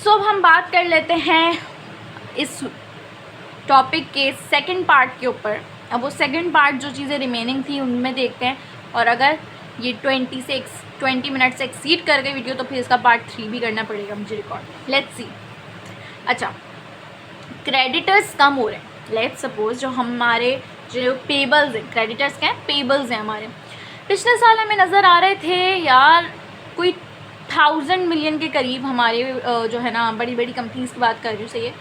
सो अब हम बात कर लेते हैं इस टॉपिक के सेकंड पार्ट के ऊपर। अब वो सेकंड पार्ट जो चीज़ें रिमेनिंग थी उनमें देखते हैं, और अगर ये 20 मिनट से एक्सीड कर गई वीडियो तो फिर इसका पार्ट 3 भी करना पड़ेगा मुझे रिकॉर्ड। Let's see. अच्छा, क्रेडिटर्स कम हो रहे हैं। लेट्स सपोज जो हमारे जो पेबल्स हैं, क्रेडिटर्स क्या हैं, पेबल्स हैं हमारे, पिछले साल हमें नज़र आ रहे थे यार कोई 1000 मिलियन के करीब हमारे जो है ना, बड़ी बड़ी कंपनीज की बात कर रही हूँ सही है,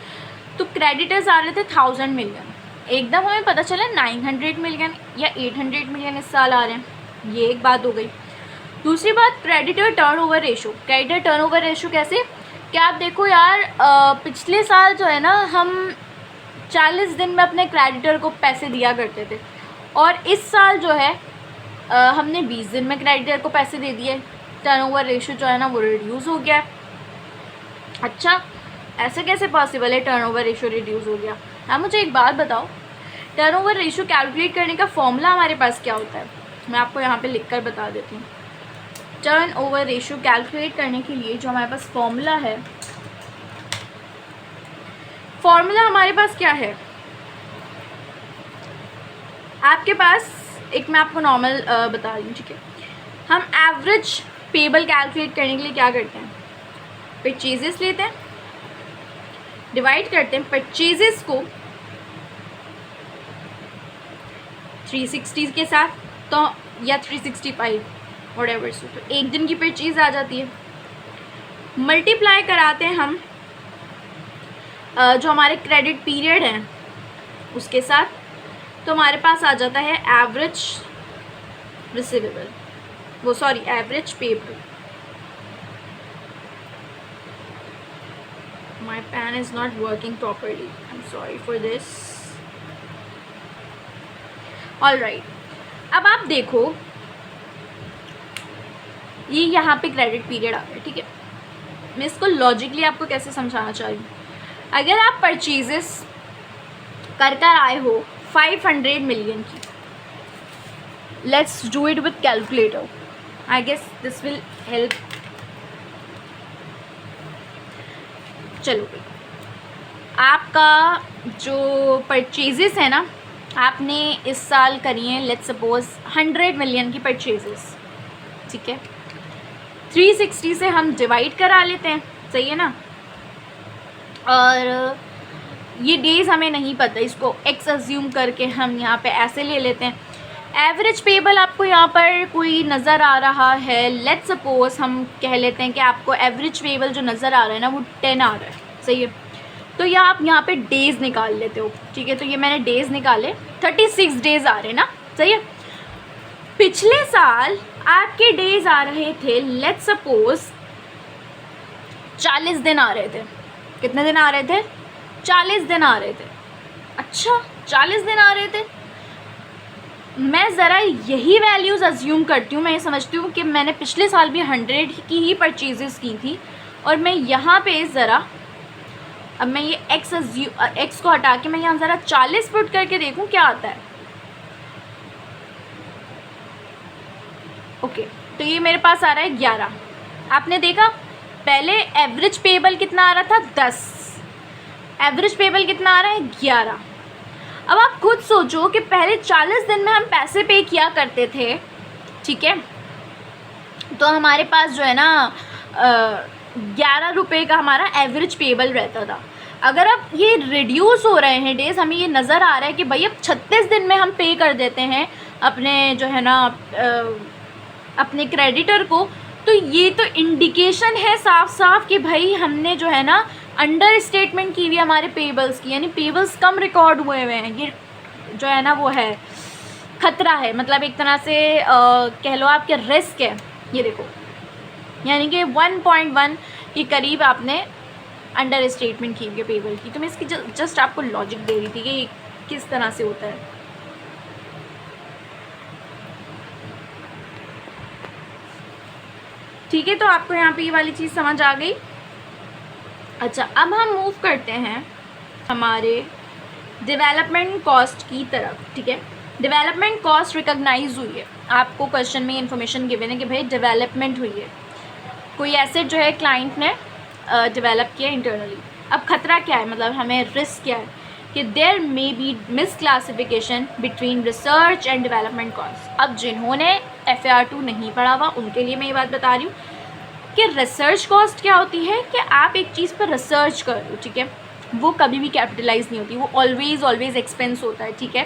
तो क्रेडिटर्स आ रहे थे 1000 मिलियन। एकदम हमें पता चला 900 मिलियन या 800 मिलियन इस साल आ रहे हैं। ये एक बात हो गई। दूसरी बात, creditor turnover ratio. Creditor turnover ratio कैसे, क्या आप देखो यार, पिछले साल जो है ना हम 40 दिन में अपने क्रेडिटर को पैसे दिया करते थे, और इस साल जो है हमने 20 दिन में क्रेडिटर को पैसे दे दिए। टर्नओवर रेशो जो है ना वो रिड्यूस हो गया। अच्छा, ऐसे कैसे पॉसिबल है टर्नओवर रेशो रिड्यूस हो गया? हाँ, मुझे एक बात बताओ, टर्नओवर रेशो कैलकुलेट करने का फॉर्मूला हमारे पास क्या होता है? मैं आपको यहाँ पे लिखकर बता देती हूँ। टर्नओवर रेशो कैलकुलेट करने के लिए जो हमारे पास फॉर्मूला है, फॉर्मूला हमारे पास क्या है? आपके पास एक, मैं आपको नॉर्मल बता रही हूँ, ठीक है। हम एवरेज पेबल कैलकुलेट करने के लिए क्या करते हैं? परचेजेस लेते हैं, डिवाइड करते हैं परचेजेस को 360 के साथ, तो या 365 व्हाटएवर, तो एक दिन की परचेज आ जाती है। मल्टीप्लाई कराते हैं हम जो हमारे क्रेडिट पीरियड हैं उसके साथ, तो हमारे पास आ जाता है एवरेज रिसीवेबल, वो sorry average payable. My pen is not working properly, I am sorry for this. Alright, अब आप देखो ये यहाँ पे क्रेडिट पीरियड आ गया, ठीक है। मैं इसको लॉजिकली आपको कैसे समझाना चाह रही हूँ। अगर आप परचेजेस कर आए हो 500 मिलियन की, let's do it with calculator, I guess this will help. चलो, आपका जो परचेजेस है ना, आपने इस साल करी हैं लेट्स सपोज 100 मिलियन की परचेजेस, ठीक है। 360 से हम डिवाइड करा लेते हैं, सही है ना। और ये डेज़ हमें नहीं पता, इसको एक्स अज्यूम करके हम यहाँ पे ऐसे ले लेते हैं। एवरेज पेबल आपको यहाँ पर कोई नज़र आ रहा है, लेट्स सपोज हम कह लेते हैं कि आपको एवरेज पेबल जो नज़र आ रहा है ना वो 10 आ रहा है, सही है। तो या आप यहाँ पे डेज़ निकाल लेते हो, ठीक है। तो ये मैंने डेज़ निकाले, 36 डेज़ आ रहे हैं ना, सही है। पिछले साल आपके डेज़ आ रहे थे लेट्स सपोज 40 दिन आ रहे थे। कितने दिन आ रहे थे? 40 दिन आ रहे थे। अच्छा, 40 दिन आ रहे थे। मैं ज़रा यही वैल्यूज़ अज्यूम करती हूँ, मैं ये समझती हूँ कि मैंने पिछले साल भी 100 की ही परचेजेस की थी, और मैं यहाँ पे ज़रा, अब मैं ये एक्स को हटा के मैं यहाँ ज़रा 40 पुट करके देखूँ क्या आता है। ओके, तो ये मेरे पास आ रहा है 11। आपने देखा पहले एवरेज पेबल कितना आ रहा था? 10। एवरेज पेबल कितना आ रहा है? 11। अब आप खुद सोचो कि पहले 40 दिन में हम पैसे पे किया करते थे, ठीक है, तो हमारे पास जो है ना 11 रुपये का हमारा एवरेज पेबल रहता था। अगर अब ये रिड्यूस हो रहे हैं डेज़, हमें ये नज़र आ रहा है कि भाई अब 36 दिन में हम पे कर देते हैं अपने जो है ना अपने क्रेडिटर को, तो ये तो इंडिकेशन है साफ साफ कि भाई हमने जो है ना अंडर स्टेटमेंट की हुई हमारे पेबल्स की, यानी पेबल्स कम रिकॉर्ड हुए हुए हैं। ये जो है ना वो है ख़तरा है, मतलब एक तरह से कह लो आपके रिस्क है। ये देखो, यानी कि 1.1 के करीब आपने अंडर स्टेटमेंट की हुई पेबल की। तो मैं इसकी जस्ट आपको लॉजिक दे रही थी कि किस तरह से होता है। ठीक है, तो आपको यहाँ पे ये वाली चीज़ समझ आ गई। अच्छा, अब हम मूव करते हैं हमारे डेवलपमेंट कॉस्ट की तरफ, ठीक है। डेवलपमेंट कॉस्ट रिकॉग्नाइज हुई है, आपको क्वेश्चन में इन्फॉर्मेशन गिवन है कि भाई डेवलपमेंट हुई है। कोई एसेट जो है क्लाइंट ने डेवलप किया इंटरनली। अब खतरा क्या है, मतलब हमें रिस्क क्या है कि there may be misclassification between research and development cost. अब जिन्होंने FAR2 नहीं पढ़ा हुआ उनके लिए मैं ये बात बता रही हूँ कि रिसर्च कॉस्ट क्या होती है कि आप एक चीज़ पर रिसर्च कर रहे हो, ठीक है, वो कभी भी कैपिटलाइज नहीं होती, वो ऑलवेज एक्सपेंस होता है, ठीक है।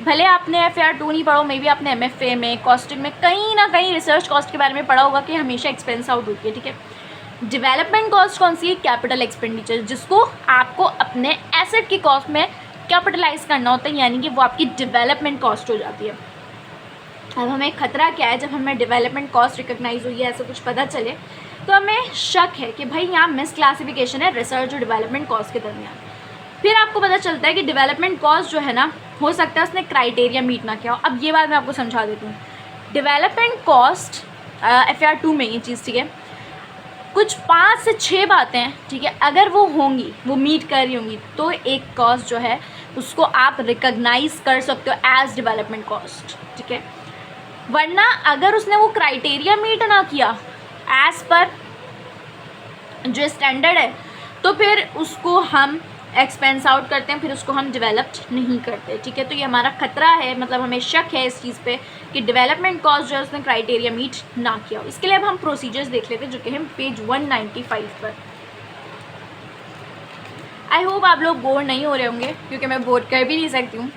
भले आपने FAR2 नहीं पढ़ो, मे बी आपने MFA में कॉस्टिंग में कहीं ना कहीं रिसर्च कॉस्ट के बारे में पढ़ा होगा कि हमेशा एक्सपेंस आउट होती है, ठीक है। डेवलपमेंट कॉस्ट कौन सी है? कैपिटल एक्सपेंडिचर, जिसको आपको अपने एसेट की कॉस्ट में कैपिटलाइज करना होता है, यानी कि वो आपकी डेवलपमेंट कॉस्ट हो जाती है। अब हमें खतरा क्या है, जब हमें डेवलपमेंट कॉस्ट रिकॉग्नाइज हुई है, ऐसा कुछ पता चले तो हमें शक है कि भाई यहाँ मिस क्लासिफिकेशन है रिसर्च और डेवलपमेंट कॉस्ट के दरमियान। फिर आपको पता चलता है कि डेवलपमेंट कॉस्ट जो है ना, हो सकता है उसने क्राइटेरिया मीट ना किया हो। अब ये बात मैं आपको समझा देती हूँ। डेवलपमेंट कॉस्ट FAR2 में ये चीज़, ठीक है, कुछ 5 से 6 बातें, ठीक है, अगर वो होंगी, वो मीट कर रही होंगी, तो एक कॉस्ट जो है उसको आप रिकॉग्नाइज कर सकते हो एज डेवलपमेंट कॉस्ट, ठीक है। वरना अगर उसने वो क्राइटेरिया मीट ना किया एज पर जो स्टैंडर्ड है, तो फिर उसको हम एक्सपेंस आउट करते हैं, फिर उसको हम डेवलप्ड नहीं करते, ठीक है। तो ये हमारा खतरा है, मतलब हमें शक है इस चीज़ पे कि डेवलपमेंट कॉस्ट जो है उसने क्राइटेरिया मीट ना किया हो। इसके लिए अब हम प्रोसीजर्स देख लेते हैं जो कि हम पेज 195 पर। आई होप आप लोग बोर नहीं हो रहे होंगे, क्योंकि मैं बोर कर भी नहीं सकती हूँ।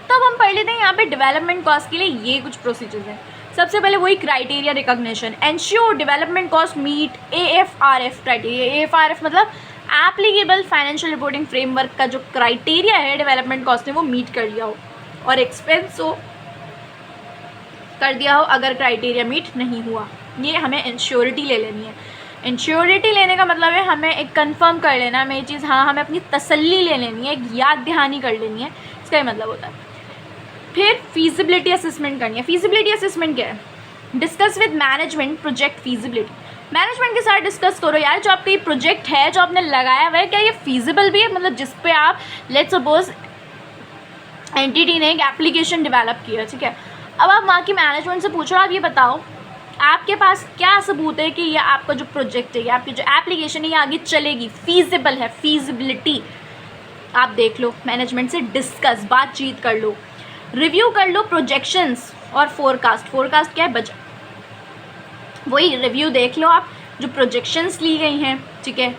तो अब हम पढ़ लेते हैं यहाँ पे डेवलपमेंट कॉस्ट के लिए ये कुछ प्रोसीजर्स हैं। सबसे पहले वही criteria recognition, ensure development cost meet AFRF criteria. AFRF मतलब एप्लीकेबल फाइनेंशियल रिपोर्टिंग फ्रेमवर्क का जो क्राइटेरिया है डेवलपमेंट कॉस्ट ने वो मीट कर लिया हो और एक्सपेंस हो कर दिया हो अगर क्राइटेरिया मीट नहीं हुआ। ये हमें इंश्योरिटी ले लेनी है। इंश्योरिटी लेने का मतलब है हमें एक कंफर्म कर लेना, हमें ये चीज़, हाँ, हमें अपनी तसल्ली ले लेनी है, एक याद दहानी कर लेनी है, इसका ये मतलब होता है। फिर फीजिबिलिटी असेसमेंट करनी है। फीजिबिलिटी असेसमेंट क्या है? Discuss with management project feasibility. Management के साथ डिस्कस करो यार, जो आपका ये प्रोजेक्ट है जो आपने लगाया हुआ है, क्या ये फीजिबल भी है, मतलब जिस पे आप लेट्स सपोज एंटिटी ने एक एप्लीकेशन डेवलप किया, ठीक है। अब आप वहाँ की मैनेजमेंट से पूछो, आप ये बताओ आपके पास क्या सबूत है कि ये आपका जो प्रोजेक्ट है, ये आपकी जो एप्लीकेशन है, ये आगे चलेगी, फीजिबल है, फीजिबिलिटी आप देख लो, मैनेजमेंट से डिस्कस, बातचीत कर लो, रिव्यू कर लो प्रोजेक्शंस और फोरकास्ट। फोरकास्ट क्या है? बजट। वही रिव्यू देख लो आप, जो प्रोजेक्शंस ली गई हैं, ठीक है,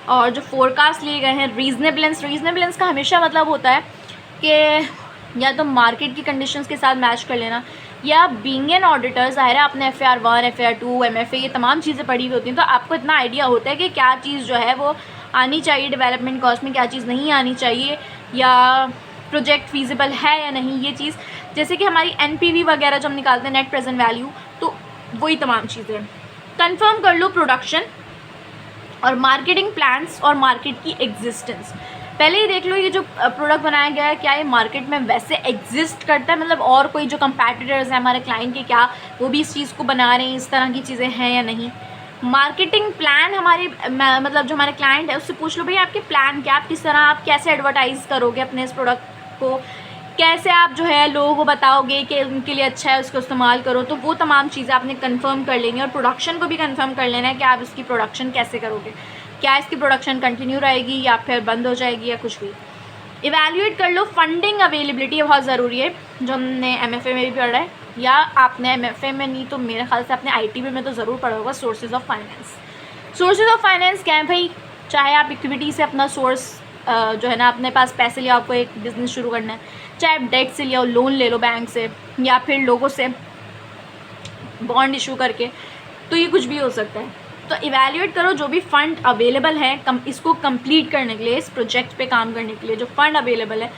और जो फोरकास्ट लिए गए हैं। रीजनेबलेंस का हमेशा मतलब होता है कि या तो मार्केट की कंडीशंस के साथ मैच कर लेना, या बीइंग एन ऑडिटर, ज़ाहिर है आपने FAR1, FAR2, MFA ये तमाम चीज़ें पढ़ी हुई होती हैं, तो आपको इतना आइडिया होता है कि क्या चीज़ जो है वो आनी चाहिए डेवलपमेंट कॉस्ट में, क्या चीज़ नहीं आनी चाहिए, या प्रोजेक्ट फीजिबल है या नहीं। ये चीज़ जैसे कि हमारी NPV वगैरह जो हम निकालते हैं, नेट प्रेजेंट वैल्यू, तो वही तमाम चीज़ें। कंफर्म कर लो प्रोडक्शन और मार्केटिंग प्लान्स और मार्केट की एग्जिस्टेंस। पहले ही देख लो ये जो प्रोडक्ट बनाया गया है क्या ये मार्केट में वैसे एग्जिस्ट करता है, मतलब और कोई जो कंपैटिटर्स हैं हमारे क्लाइंट के, क्या वो भी इस चीज़ को बना रहे हैं, इस तरह की चीज़ें हैं या नहीं। मार्केटिंग प्लान हमारे मतलब जो हमारे क्लाइंट है उससे पूछ लो भाई आपके प्लान क्या, आप किस तरह, आप कैसे एडवर्टाइज़ करोगे अपने इस प्रोडक्ट को, कैसे आप जो है लोगों को बताओगे कि उनके लिए अच्छा है, उसको इस्तेमाल करो। तो वो तमाम चीज़ें आपने कंफर्म कर लेनी है, और प्रोडक्शन को भी कंफर्म कर लेना है कि आप इसकी प्रोडक्शन कैसे करोगे, क्या इसकी प्रोडक्शन कंटिन्यू रहेगी या फिर बंद हो जाएगी या कुछ भी। इवैल्यूएट कर लो फंडिंग अवेलेबिलिटी, बहुत ज़रूरी है, जो हमने MFA में भी पढ़ा है, या आपने MFA में नहीं तो मेरे ख्याल से आपने ITB में तो ज़रूर पढ़ा होगा, sources of finance. Sources of finance क्या है भाई? चाहे आप इक्विटी से अपना सोर्स जो है ना, अपने पास पैसे लिया, आपको एक बिज़नेस शुरू करना है, चाहे आप डेट से लिया, लोन ले लो बैंक से, या फिर लोगों से बॉन्ड इशू करके, तो ये कुछ भी हो सकता है। तो इवैल्यूएट करो जो भी फ़ंड अवेलेबल है इसको कंप्लीट करने के लिए, इस प्रोजेक्ट पे काम करने के लिए जो फ़ंड अवेलेबल है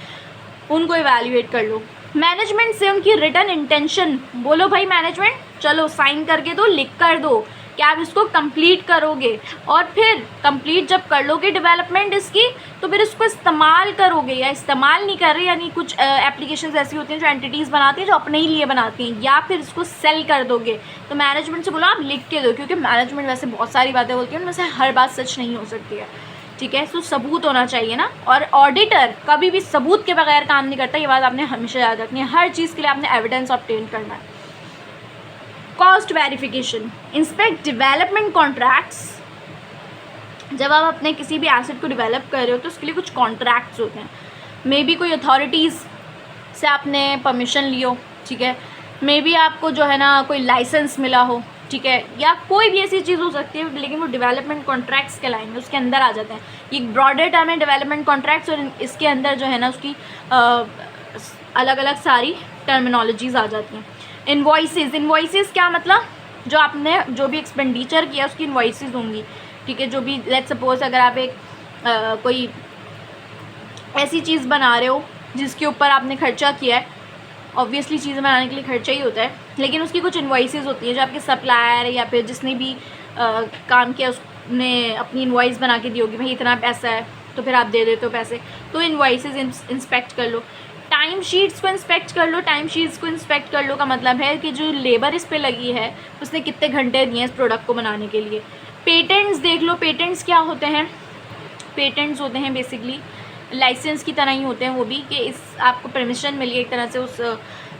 उनको इवैल्यूएट कर लो। मैनेजमेंट से उनकी रिटर्न इंटेंशन बोलो, भाई मैनेजमेंट चलो साइन करके दो, लिख कर दो कि आप इसको कंप्लीट करोगे, और फिर कंप्लीट जब कर लोगे डेवलपमेंट इसकी, तो फिर इसको इस्तेमाल करोगे, या इस्तेमाल नहीं कर रहे, यानी कुछ एप्लीकेशंस ऐसी होती हैं जो एंटिटीज़ बनाती हैं जो अपने ही लिए बनाती हैं, या फिर इसको सेल कर दोगे। तो मैनेजमेंट से बोलो आप लिख के दो, क्योंकि मैनेजमेंट वैसे बहुत सारी बातें बोलती है, उनमें से हर बात सच नहीं हो सकती है, ठीक है। तो सबूत होना चाहिए ना, और ऑडिटर कभी भी सबूत के बगैर काम नहीं करता, ये बात आपने हमेशा याद रखनी है। हर चीज़ के लिए आपने एविडेंस ऑब्टेन करना है। Cost verification, inspect development contracts. जब आप अपने किसी भी एसेट को डेवलप कर रहे हो तो उसके लिए कुछ कॉन्ट्रैक्ट्स होते हैं। मे बी कोई अथॉरिटीज़ से आपने परमिशन लियो, ठीक है, मे बी आपको जो है ना कोई लाइसेंस मिला हो, ठीक है, या कोई भी ऐसी चीज़ हो सकती है, लेकिन वो डेवलपमेंट कॉन्ट्रैक्ट्स कहलाएंगे, उसके अंदर आ जाते हैं। ये ब्रॉडर टर्म है डेवलपमेंट कॉन्ट्रैक्ट्स, और इसके अंदर जो है ना उसकी अलग अलग सारी टर्मिनोलॉजीज़ आ जाती हैं। इन्वॉइसेस, इन्वॉइसेस क्या मतलब, जो आपने जो भी एक्सपेंडिचर किया उसकी इन्वॉइसेस होंगी, ठीक है। जो भी लेट्स सपोज अगर आप एक कोई ऐसी चीज़ बना रहे हो जिसके ऊपर आपने खर्चा किया है, ऑब्वियसली चीज़ें बनाने के लिए खर्चा ही होता है, लेकिन उसकी कुछ इन्वॉइसेस होती है जो आपके सप्लायर या फिर जिसने भी काम किया उसने अपनी इन्वॉइस बना के दी होगी, भाई इतना पैसा है, तो फिर आप दे देते हो पैसे, तो इन्वॉइसेस इंस्पेक्ट कर लो। टाइम शीट्स को इंस्पेक्ट कर लो। टाइम शीट्स को इंस्पेक्ट कर लो का मतलब है कि जो लेबर इस पे लगी है उसने कितने घंटे दिए इस प्रोडक्ट को बनाने के लिए। पेटेंट्स देख लो। पेटेंट्स क्या होते हैं? पेटेंट्स होते हैं बेसिकली लाइसेंस की तरह ही होते हैं वो भी, कि इस आपको परमिशन मिली है एक तरह से उस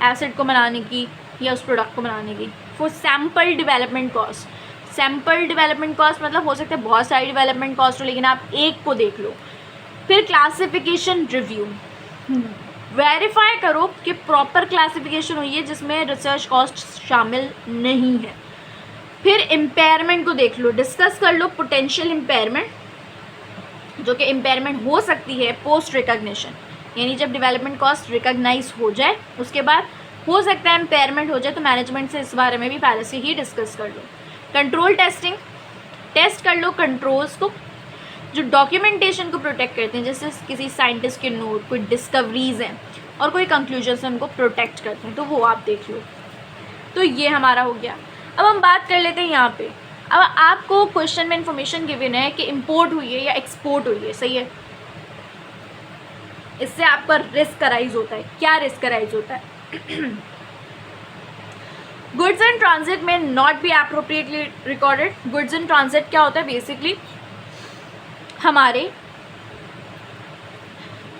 एसेट को बनाने की या उस प्रोडक्ट को बनाने की। For sample development cost, sample development cost मतलब हो सकता है बहुत सारी डेवलपमेंट कॉस्ट हो, लेकिन आप एक को देख लो। फिर क्लासिफिकेशन रिव्यू, वेरीफाई करो कि प्रॉपर क्लासिफिकेशन हुई है जिसमें रिसर्च कॉस्ट शामिल नहीं है। फिर इम्पेयरमेंट को देख लो, डिस्कस कर लो पोटेंशियल इम्पेयरमेंट, जो कि इम्पेयरमेंट हो सकती है पोस्ट रिकॉग्निशन, यानी जब डेवलपमेंट कॉस्ट रिकॉग्नाइज हो जाए उसके बाद हो सकता है इम्पेयरमेंट हो जाए, तो मैनेजमेंट से इस बारे में भी पहले से ही डिस्कस कर लो। कंट्रोल टेस्टिंग, टेस्ट कर लो कंट्रोल्स को जो डॉक्यूमेंटेशन को प्रोटेक्ट करते हैं, जैसे किसी साइंटिस्ट के नोट, कोई डिस्कवरीज हैं और कोई कंक्लूजन से उनको प्रोटेक्ट करते हैं, तो वो आप देख लो। तो ये हमारा हो गया। अब हम बात कर लेते हैं यहाँ पे, अब आपको क्वेश्चन में इंफॉर्मेशन गिवन है कि इंपोर्ट हुई है या एक्सपोर्ट हुई है, सही है। इससे आपका रिस्क अराइज होता है। क्या रिस्क अराइज होता है? गुड्स इन ट्रांजिट में not be appropriately recorded. Goods in transit क्या होता है? बेसिकली हमारे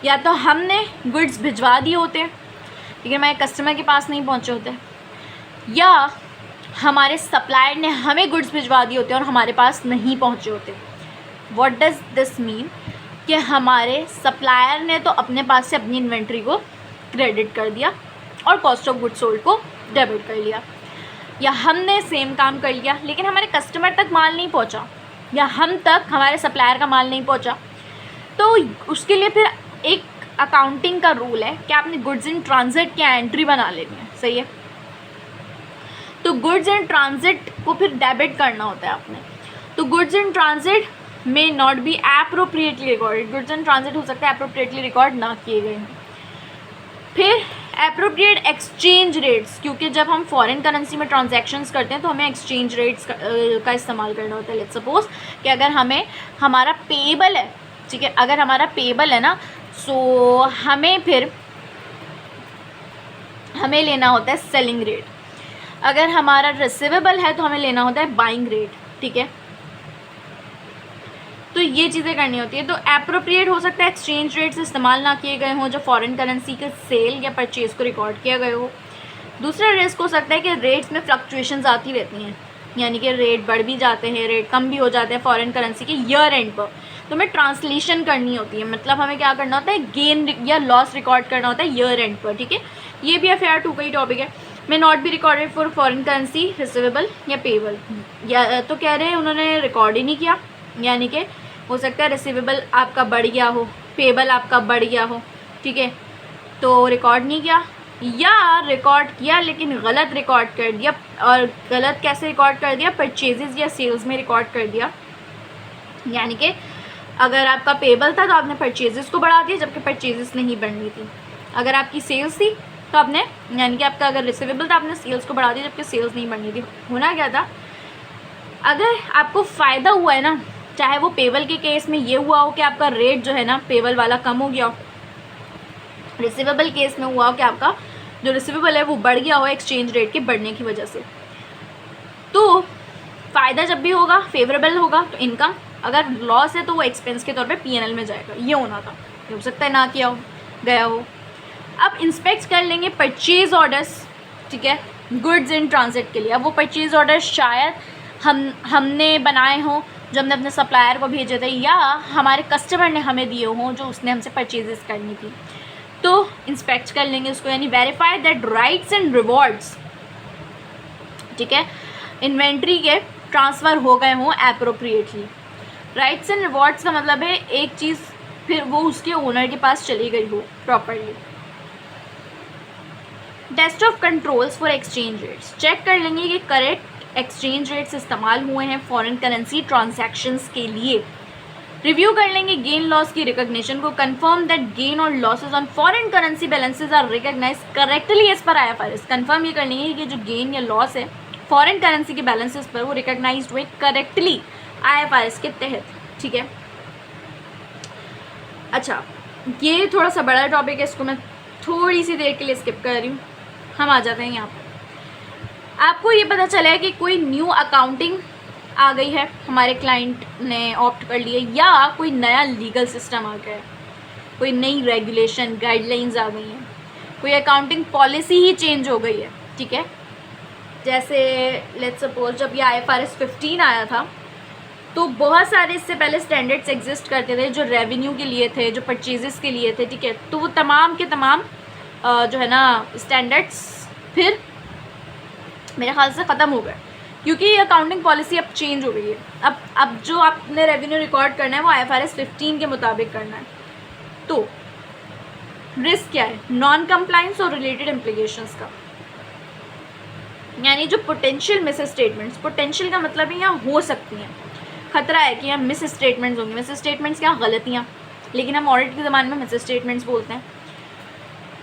या तो हमने गुड्स भिजवा दिए होते हैं लेकिन हमारे कस्टमर के पास नहीं पहुंचे होते, या हमारे सप्लायर ने हमें गुड्स भिजवा दिए होते हैं और हमारे पास नहीं पहुंचे होते। What does this mean? कि हमारे सप्लायर ने तो अपने पास से अपनी इन्वेंट्री को क्रेडिट कर दिया और कॉस्ट ऑफ गुड्स सोल्ड को डेबिट कर लिया, या हमने सेम काम कर लिया लेकिन हमारे कस्टमर तक माल नहीं पहुंचा, या हम तक हमारे सप्लायर का माल नहीं पहुंचा, तो उसके लिए फिर एक अकाउंटिंग का रूल है कि आपने गुड्स इन ट्रांजिट की एंट्री बना लेनी है, सही है। तो गुड्स इन ट्रांजिट को फिर डेबिट करना होता है आपने। तो गुड्स इन ट्रांजिट में not be appropriately recorded, goods in transit हो सकता है एप्रोप्रिएटली रिकॉर्ड ना किए गए हैं। फिर एप्रोप्रिएट एक्सचेंज रेट्स, क्योंकि जब हम फॉरेन करेंसी में ट्रांजैक्शंस करते हैं तो हमें एक्सचेंज रेट्स का इस्तेमाल करना होता है। लेट्स सपोज कि अगर हमें हमारा पेएबल है, ठीक है, अगर हमारा पेएबल है ना, सो हमें लेना होता है सेलिंग रेट। अगर हमारा रिसीवेबल है तो हमें लेना होता है बाइंग रेट, ठीक है। तो ये चीज़ें करनी होती है। तो एप्रोप्रिएट हो सकता है एक्सचेंज रेट्स इस्तेमाल ना किए गए हों जो फॉरेन करेंसी के सेल या परचेज को रिकॉर्ड किया गया हो। दूसरा रिस्क हो सकता है कि रेट्स में फ्लक्चुएशंस आती रहती हैं, यानी कि रेट बढ़ भी जाते हैं, रेट कम भी हो जाते हैं फॉरेन करेंसी के ईयर एंड पर, तो हमें ट्रांसलेशन करनी होती है, मतलब हमें क्या करना होता है, गेन या लॉस रिकॉर्ड करना होता है ईयर एंड पर, ठीक है। ये भी FAR 2 का ही टॉपिक है। May not be recorded for foreign currency receivable या पेएबल, या तो कह रहे हैं उन्होंने रिकॉर्ड ही नहीं किया, यानी कि हो सकता है रिसीवेबल आपका बढ़ गया हो, पेएबल आपका बढ़ गया हो, ठीक है, तो रिकॉर्ड नहीं किया, या रिकॉर्ड किया लेकिन गलत रिकॉर्ड कर दिया। और गलत कैसे रिकॉर्ड कर दिया? परचेजेस या सेल्स में रिकॉर्ड कर दिया, यानी कि अगर आपका पेएबल था तो आपने परचेजेस को बढ़ा दिया जबकि परचेजेस नहीं बढ़नी थी। अगर आपकी सेल्स थी तो आपने, यानी कि आपका अगर रिसीवेबल था आपने सेल्स को बढ़ा दिया जबकि सेल्स नहीं बढ़नी थी। होना क्या था, अगर आपको फ़ायदा हुआ है ना, चाहे वो पेएबल के केस में ये हुआ हो कि आपका रेट जो है ना पेएबल वाला कम हो गया हो, रिसीवेबल केस में हुआ हो कि आपका जो रिसीवेबल है वो बढ़ गया हो एक्सचेंज रेट के बढ़ने की वजह से, तो फ़ायदा जब भी होगा फेवरेबल होगा तो इनकम, अगर लॉस है तो वो एक्सपेंस के तौर पे P&L में जाएगा। ये होना था, हो सकता है ना किया हो, गया हो। अब इंस्पेक्ट कर लेंगे परचेज ऑर्डर्स, ठीक है, गुड्स इन ट्रांजिट के लिए। अब वो परचेज ऑर्डर शायद हमने बनाए हों, जो हमने अपने सप्लायर को भेजे थे, या हमारे कस्टमर ने हमें दिए हों जो उसने हमसे परचेजेस करनी थी। तो इंस्पेक्ट कर लेंगे उसको, यानी verify that rights and rewards, ठीक है, इन्वेंट्री के ट्रांसफ़र हो गए हों एप्रोप्रिएटली। राइट्स एंड रिवॉर्ड्स का मतलब है एक चीज़ फिर वो उसके ओनर के पास चली गई हो properly. Test of controls for exchange rates, check कर लेंगे कि करेक्ट एक्सचेंज रेट्स इस्तेमाल हुए हैं फॉरेन करेंसी ट्रांजैक्शंस के लिए। रिव्यू कर लेंगे गेन लॉस की रिकॉग्निशन को, कंफर्म दैट गेन और losses on foreign currency balances are recognise correctly as per IFRS। Confirm ये कर लेंगे कि जो गेन या लॉस है फॉरेन करेंसी के बैलेंसेस पर वो रिकॉग्नाइज्ड हुए करेक्टली IFRS के तहत, ठीक है। अच्छा, ये थोड़ा सा बड़ा टॉपिक है, इसको मैं थोड़ी सी देर के लिए स्किप कर रही हूँ। हम आ जाते हैं यहाँ पर। आपको ये पता चला है कि कोई न्यू अकाउंटिंग आ गई है, हमारे क्लाइंट ने ऑप्ट कर लिए, या कोई नया लीगल सिस्टम आ गया है, कोई नई रेगुलेशन गाइडलाइंस आ गई हैं, कोई अकाउंटिंग पॉलिसी ही चेंज हो गई है, ठीक है। जैसे लेट्स सपोज जब ये IFRS 15 आया था तो बहुत सारे इससे पहले स्टैंडर्ड्स एग्जिस्ट करते थे जो रेवेन्यू के लिए थे, जो परचेजेस के लिए थे, ठीक है। तो वो तमाम के तमाम जो है ना स्टैंडर्ड्स फिर मेरे ख्याल से ख़त्म हो गए, क्योंकि ये अकाउंटिंग पॉलिसी अब चेंज हो गई है। अब जो आपने रेवेन्यू रिकॉर्ड करना है वो IFRS 15 के मुताबिक करना है। तो रिस्क क्या है? नॉन कंप्लाइंस और रिलेटेड इम्प्लीकेशंस का, यानी जो पोटेंशियल मिस स्टेटमेंट्स, पोटेंशियल का मतलब है यहाँ हो सकती हैं, खतरा है कि यहाँ मिस स्टेटमेंट्स होंगे। मिस स्टेटमेंट्स क्या? गलतियाँ, लेकिन हम ऑडिट के ज़माने में मिस स्टेटमेंट्स बोलते हैं।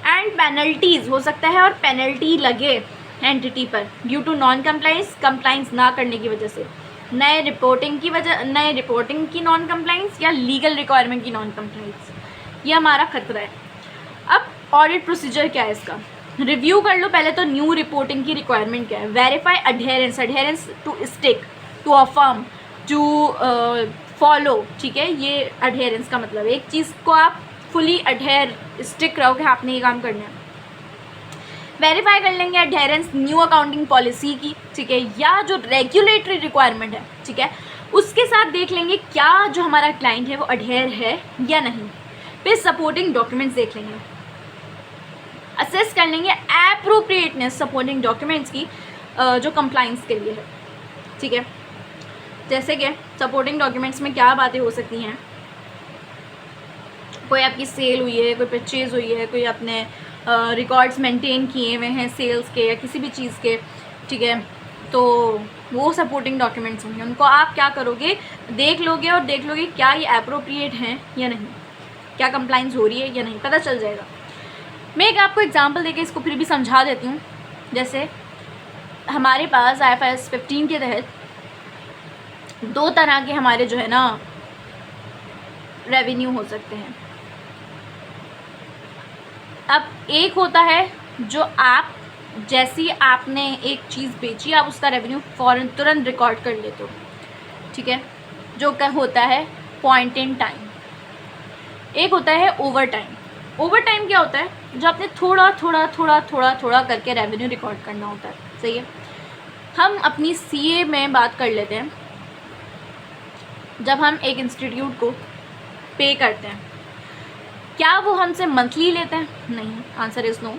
एंड पेनल्टीज़ हो सकता है, और पेनल्टी लगे एंटिटी पर due to non compliance, compliance ना करने की वजह से, नए रिपोर्टिंग की नॉन कंप्लाइंस या लीगल रिक्वायरमेंट की नॉन कंप्लाइंस, ये हमारा खतरा है। अब ऑडिट प्रोसीजर क्या है इसका? रिव्यू कर लो पहले तो न्यू रिपोर्टिंग की रिक्वायरमेंट क्या है। Verify adherence to stick, to affirm, to follow, ठीक है। ये अडहेरेंस का मतलब एक चीज़ को आप फुली स्टिक रहो कि आपने ये काम करना है। वेरीफाई कर लेंगे अडहेरेंस न्यू अकाउंटिंग पॉलिसी की, ठीक है, या जो रेगुलेटरी रिक्वायरमेंट है, ठीक है, उसके साथ देख लेंगे क्या जो हमारा क्लाइंट है वो अडहेर है या नहीं। फिर सपोर्टिंग डॉक्यूमेंट्स देख लेंगे, असेस कर लेंगे एप्रोप्रिएटनेस सपोर्टिंग डॉक्यूमेंट्स की जो कंप्लाइंस के लिए है, ठीक है। जैसे कि सपोर्टिंग डॉक्यूमेंट्स में क्या बातें हो सकती हैं, कोई आपकी सेल हुई है, कोई परचेज़ हुई है, कोई आपने रिकॉर्ड्स मेंटेन किए हुए हैं सेल्स के या किसी भी चीज़ के, ठीक है, तो वो सपोर्टिंग डॉक्यूमेंट्स होंगे। उनको आप क्या करोगे, देख लोगे और देख लोगे क्या ये एप्रोप्रिएट हैं या नहीं, क्या कंप्लाइंस हो रही है या नहीं, पता चल जाएगा। मैं एक आपको एग्जांपल देके इसको फिर भी समझा देती हूँ। जैसे हमारे पास IFRS 15 के तहत दो तरह के हमारे जो है ना रेवेन्यू हो सकते हैं। अब एक होता है जो आप जैसी आपने एक चीज़ बेची आप उसका रेवेन्यू फ़ौरन तुरंत रिकॉर्ड कर लेते हो, ठीक है, जो क्या होता है पॉइंट इन टाइम। एक होता है ओवर टाइम। ओवर टाइम क्या होता है? जो आपने थोड़ा करके रेवेन्यू रिकॉर्ड करना होता है, सही है। हम अपनी CA में बात कर लेते हैं। जब हम एक इंस्टीट्यूट को पे करते हैं, क्या वो हमसे मंथली लेते हैं? नहीं, आंसर इज़ नो।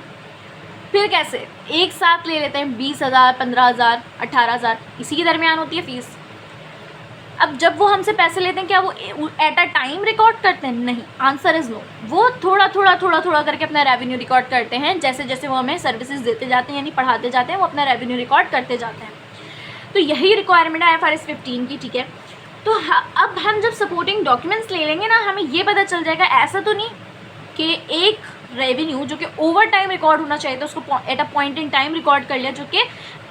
फिर कैसे? एक साथ ले लेते हैं 20,000, 15,000, 18,000, इसी के दरमियान होती है फ़ीस। अब जब वो हमसे पैसे लेते हैं क्या वो एट अ टाइम रिकॉर्ड करते हैं? नहीं, आंसर इज़ नो। वो थोड़ा करके अपना रेवेन्यू रिकॉर्ड करते हैं, जैसे जैसे वो हमें सर्विसेज देते जाते हैं, यानी पढ़ाते जाते हैं, वो अपना रेवेन्यू रिकॉर्ड करते जाते हैं। तो यही रिक्वायरमेंट है IFRS 15 की, ठीक है। तो अब हम जब सपोर्टिंग डॉक्यूमेंट्स ले लेंगे ना, हमें ये पता चल जाएगा ऐसा तो नहीं कि एक रेवेन्यू जो कि ओवर टाइम रिकॉर्ड होना चाहिए था उसको at a point in time record कर लिया, जो कि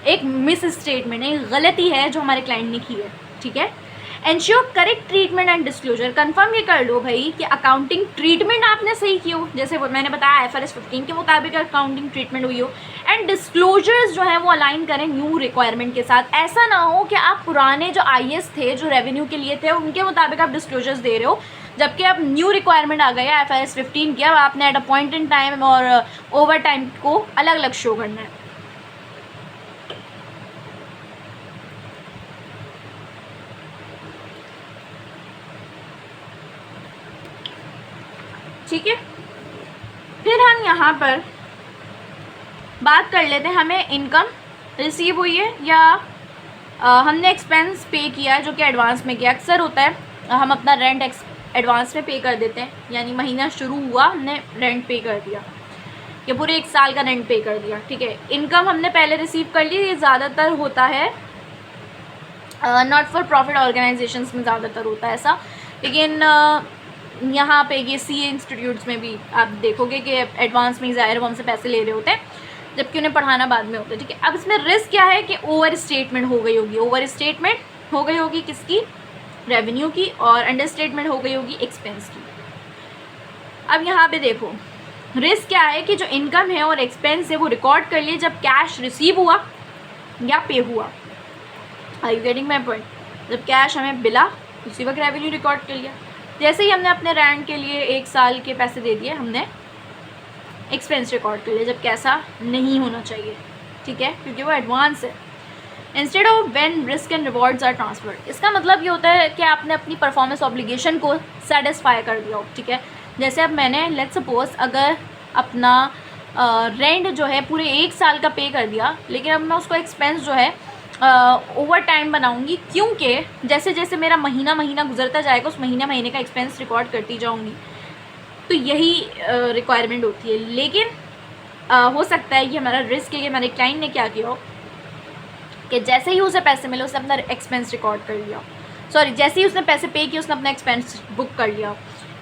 एक मिस स्टेटमेंट है, गलती है जो हमारे क्लाइंट ने की है, ठीक है। Ensure correct treatment and disclosure, confirm ये कर लो भाई कि अकाउंटिंग ट्रीटमेंट आपने सही की हो, जैसे वो मैंने बताया IFRS 15 के मुताबिक अकाउंटिंग ट्रीटमेंट हुई हो। एंड डिस्क्लोजर्स जो है वो अलाइन करें न्यू रिक्वायरमेंट के साथ। ऐसा ना हो कि आप पुराने जो IS थे जो रेवेन्यू के लिए थे उनके मुताबिक आप डिस्क्लोजर्स दे रहे हो, जबकि अब न्यू रिक्वायरमेंट आ गई है IFRS 15 की, अब आपने at a point in time और ओवर टाइम को अलग अलग शो करना है। ठीक है। फिर हम यहाँ पर बात कर लेते हैं, हमें इनकम रिसीव हुई है या हमने एक्सपेंस पे किया है जो कि एडवांस में किया। अक्सर होता है हम अपना रेंट एडवांस में पे कर देते हैं, यानी महीना शुरू हुआ हमने रेंट पे कर दिया या पूरे 1 साल का रेंट पे कर दिया, ठीक है। इनकम हमने पहले रिसीव कर ली, ये ज़्यादातर होता है नॉट फॉर प्रॉफिट ऑर्गेनाइजेशंस में ज़्यादातर होता है ऐसा, लेकिन यहाँ पे ये CA इंस्टीट्यूट्स में भी आप देखोगे कि एडवांस में ज़ाहिर वो हमसे पैसे ले रहे होते हैं, जबकि उन्हें पढ़ाना बाद में होता है, ठीक है। अब इसमें रिस्क क्या है कि ओवर स्टेटमेंट हो गई होगी, ओवर स्टेटमेंट हो गई होगी किसकी, रेवेन्यू की, और अंडर स्टेटमेंट हो गई होगी एक्सपेंस की। अब यहाँ पे देखो रिस्क क्या है कि जो इनकम है और एक्सपेंस है वो रिकॉर्ड कर लिए जब कैश रिसीव हुआ या पे हुआ। Are you getting my point? जब कैश हमें मिला उसी वक्त रेवेन्यू रिकॉर्ड कर लिया। जैसे ही हमने अपने रेंट के लिए 1 साल के पैसे दे दिए, हमने एक्सपेंस रिकॉर्ड कर लिया, जब कैसा नहीं होना चाहिए, ठीक है, क्योंकि वो एडवांस है। Instead of when risk and rewards are transferred, इसका मतलब ये होता है कि आपने अपनी परफॉर्मेंस ऑब्लिगेशन को सेटिस्फाई कर दिया हो, ठीक है। जैसे अब मैंने लेट्स सपोज अगर अपना रेंट जो है पूरे 1 साल का पे कर दिया, लेकिन अब मैं उसको एक्सपेंस जो है ओवर टाइम बनाऊंगी, क्योंकि जैसे जैसे मेरा महीना गुजरता जाएगा उस महीने का एक्सपेंस रिकॉर्ड करती जाऊंगी, तो यही रिक्वायरमेंट होती है। लेकिन हो सकता है कि हमारा रिस्क है कि हमारे क्लाइंट ने क्या किया हो कि जैसे ही उसे पैसे मिले उसने अपना एक्सपेंस रिकॉर्ड कर लिया, सॉरी जैसे ही उसने पैसे पे किए उसने अपना एक्सपेंस बुक कर लिया,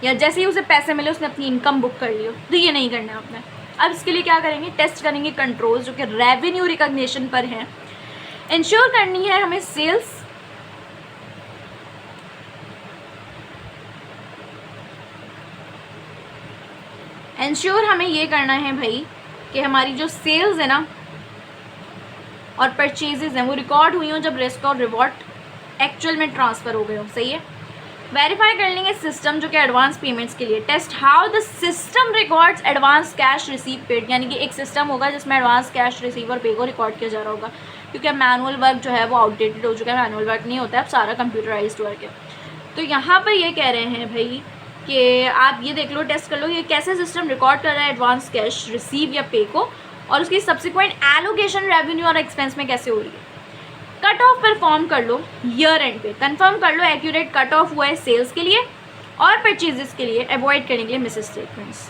या जैसे ही उसे पैसे मिले उसने अपनी इनकम बुक कर लिया। तो ये नहीं करना है आपने। अब इसके लिए क्या करेंगे, टेस्ट करेंगे कंट्रोल्स जो कि रेवेन्यू रिकॉग्निशन पर हैं। इंश्योर करनी है हमें सेल्स हमें ये करना है भाई कि हमारी जो सेल्स है ना और परचेजेज हैं वो रिकॉर्ड हुई हों जब रिस्क और रिवॉर्ड एक्चुअल में ट्रांसफ़र हो गए हो, सही है। वेरीफाई कर लेंगे सिस्टम जो कि एडवांस पेमेंट्स के लिए। Test how the system records advance cash receive paid, यानी कि एक सिस्टम होगा जिसमें एडवांस कैश रिसीव और पे को रिकॉर्ड किया जा रहा होगा, क्योंकि अब मैनुअल वर्क जो है वो आउटडेटेड हो चुका है, मैनुअल वर्क नहीं होता है, अब सारा कंप्यूटराइज्ड वर्क है। तो यहाँ पर ये कह रहे हैं भाई कि आप ये देख लो, टेस्ट कर लो ये कैसे सिस्टम रिकॉर्ड कर रहा है एडवांस कैश रिसीव या पे को, और उसकी सब्सिक्वेंट एलोकेशन रेवेन्यू और एक्सपेंस में कैसे हो रही है। कट ऑफ परफॉर्म कर लो ईयर एंड पे, कंफर्म कर लो एक्यूरेट कट ऑफ हुआ है सेल्स के लिए और परचेजेस के लिए, अवॉइड करने के लिए मिस स्टेटमेंट्स।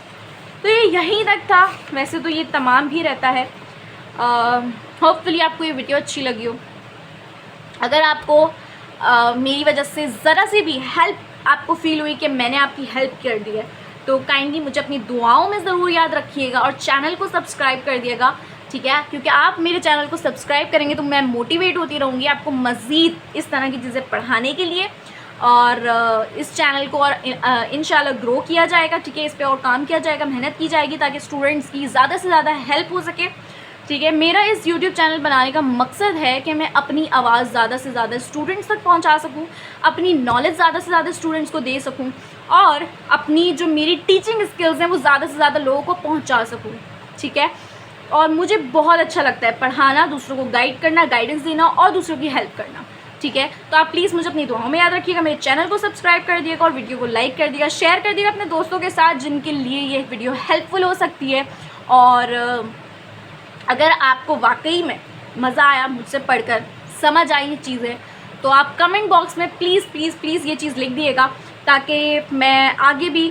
तो ये यहीं तक था, वैसे तो ये तमाम भी रहता है। होपफुली आपको ये वीडियो अच्छी लगी हो। अगर आपको मेरी वजह से ज़रा सी भी हेल्प आपको फील हुई कि मैंने आपकी हेल्प कर दी है, तो काइंडली मुझे अपनी दुआओं में ज़रूर याद रखिएगा और चैनल को सब्सक्राइब कर दिएगा, ठीक है, क्योंकि आप मेरे चैनल को सब्सक्राइब करेंगे तो मैं मोटिवेट होती रहूँगी आपको मज़ीद इस तरह की चीज़ें पढ़ाने के लिए, और इस चैनल को और इंशाल्लाह ग्रो किया जाएगा, ठीक है, इस पर और काम किया जाएगा, मेहनत की जाएगी ताकि स्टूडेंट्स की ज़्यादा से ज़्यादा हेल्प हो सके, ठीक है। मेरा इस YouTube चैनल बनाने का मकसद है कि मैं अपनी आवाज़ ज़्यादा से ज़्यादा स्टूडेंट्स तक पहुंचा सकूं, अपनी नॉलेज ज़्यादा से ज़्यादा स्टूडेंट्स को दे सकूं, और अपनी जो मेरी टीचिंग स्किल्स हैं वो ज़्यादा से ज़्यादा लोगों को पहुंचा सकूं, ठीक है। और मुझे बहुत अच्छा लगता है पढ़ाना, दूसरों को गाइड करना, गाइडेंस देना और दूसरों की हेल्प करना, ठीक है। तो आप प्लीज़ मुझे अपनी दुआओं में याद रखिएगा, मेरे चैनल को सब्सक्राइब कर दिएगा और वीडियो को लाइक कर दिएगा, शेयर कर दिएगा अपने दोस्तों के साथ जिनके लिए ये वीडियो हेल्पफुल हो सकती है। और अगर आपको वाकई में मज़ा आया, मुझसे पढ़कर समझ आई ये चीज़ें, तो आप कमेंट बॉक्स में प्लीज़ प्लीज़ प्लीज़ ये चीज़ लिख दिएगा ताकि मैं आगे भी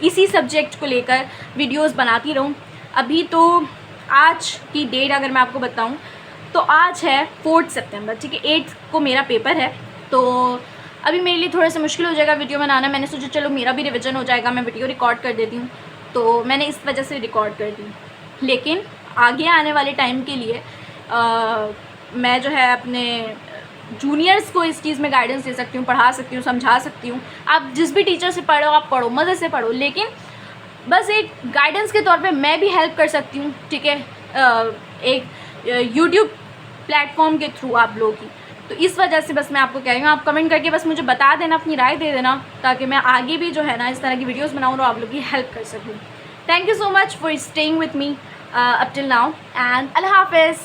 इसी सब्जेक्ट को लेकर वीडियोस बनाती रहूं। अभी तो आज की डेट अगर मैं आपको बताऊं तो आज है 4 सितंबर, ठीक है, 8 को मेरा पेपर है, तो अभी मेरे लिए थोड़ा सा मुश्किल हो जाएगा वीडियो बनाना। मैंने सोचा चलो मेरा भी रिवीजन हो जाएगा, मैं वीडियो रिकॉर्ड कर देती हूँ, तो मैंने इस वजह से रिकॉर्ड कर दी। लेकिन आगे आने वाले टाइम के लिए मैं जो है अपने जूनियर्स को इस चीज़ में गाइडेंस दे सकती हूँ, पढ़ा सकती हूँ, समझा सकती हूँ। आप जिस भी टीचर से पढ़ो आप पढ़ो, मज़े से पढ़ो, लेकिन बस एक गाइडेंस के तौर पे मैं भी हेल्प कर सकती हूँ, ठीक है, एक यूट्यूब प्लेटफॉर्म के थ्रू आप लोगों की। तो इस वजह से बस मैं आपको कह रही हूँ, आप कमेंट करके बस मुझे बता देना, अपनी राय दे देना, ताकि मैं आगे भी जो है ना इस तरह की वीडियोज़ बनाऊँ और आप लोग की हेल्प कर सकूँ। Thank you so much for staying with me up till now, and Allah Hafiz.